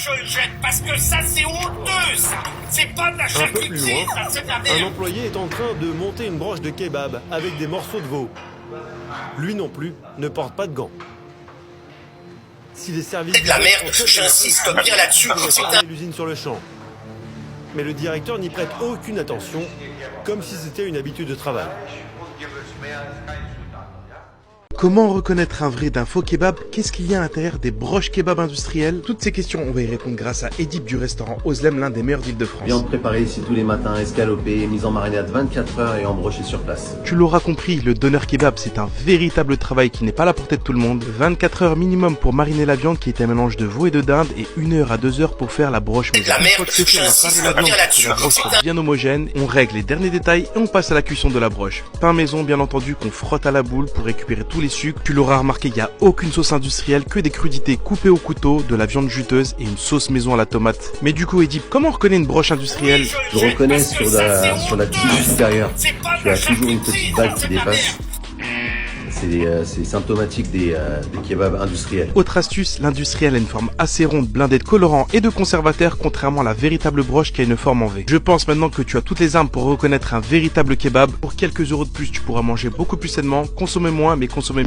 je le jette parce que ça c'est honteux ça. C'est pas de la Un peu plus charcuterie, loin, ça c'est de la un merde. employé est en train de monter une broche de kebab avec des morceaux de veau. Lui non plus ne porte pas de gants. Si les services C'est de la merde, j'insiste bien là-dessus. C'est un... l'usine sur le champ. Mais le directeur n'y prête aucune attention, comme si c'était une habitude de travail. Comment reconnaître un vrai d'un faux kebab? Qu'est-ce qu'il y a à l'intérieur des broches kebab industrielles? Toutes ces questions, on va y répondre grâce à Edip du restaurant Ozlem, l'un des meilleurs d'Île-de-France. Viande préparée ici tous les matins, escalopée, mise en marinade 24 heures et embrochée sur place. Tu l'auras compris, le doner kebab, c'est un véritable travail qui n'est pas à la portée de tout le monde. 24 heures minimum pour mariner la viande qui est un mélange de veau et de dinde et 1 heure à 2 heures pour faire la broche maison. de la Une merde, fois que c'est fait, on va j'insiste fariner la bien viande là-dessus. pour que la broche soit bien homogène. On règle les derniers détails et on passe à la cuisson de la broche. Pain maison, bien entendu, qu'on frotte à la boule pour récupérer tous les sucres. Tu l'auras remarqué, il n'y a aucune sauce industrielle, que des crudités coupées au couteau, de la viande juteuse et une sauce maison à la tomate. Mais du coup, Edip, comment on reconnaît une broche industrielle? Je reconnais sur la tige supérieure, tu as toujours une petite vague qui dépasse. C'est symptomatique des kebabs industriels. Autre astuce, l'industriel a une forme assez ronde, blindée de colorants et de conservateurs, contrairement à la véritable broche qui a une forme en V. Je pense maintenant que tu as toutes les armes pour reconnaître un véritable kebab. Pour quelques euros de plus, tu pourras manger beaucoup plus sainement, consommer moins, mais consommer